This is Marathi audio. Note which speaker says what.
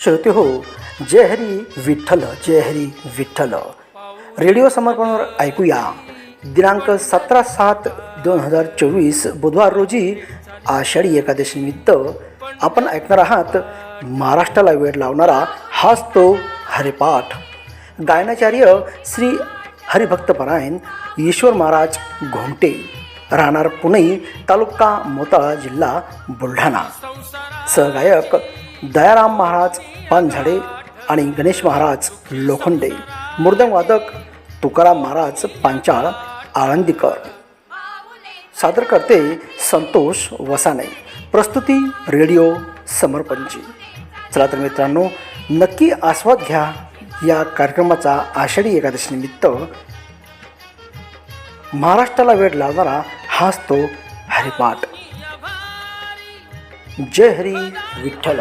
Speaker 1: श्रोते हो, जय हरी विठ्ठल, जय हरी विठ्ठल. रेडिओ समर्पणावर ऐकूया दिनांक 17/7/2024 बुधवार रोजी आषाढी एकादशी निमित्त आपण ऐकणार आहात महाराष्ट्राला वेळ लावणारा हाच तो हरिपाठ. गायनाचार्य श्री हरिभक्तपरायण ईश्वर महाराज घोमटे, राहणार पुणे, तालुका मोताळा, जिल्हा बुलढाणा. सहगायक दयाराम महाराज पानझाडे आणि गणेश महाराज लोखंडे. मृदंगवादक तुकाराम महाराज पांचाळ आळंदीकर. सादर करते संतोष वसाने. प्रस्तुती रेडिओ समर्पणची. चला तर मित्रांनो, नक्की आस्वाद घ्या या कार्यक्रमाचा. आषाढी एकादशी निमित्त महाराष्ट्राला वेळ लावणारा हाच तो हरिपाठ. जय हरी विठ्ठल.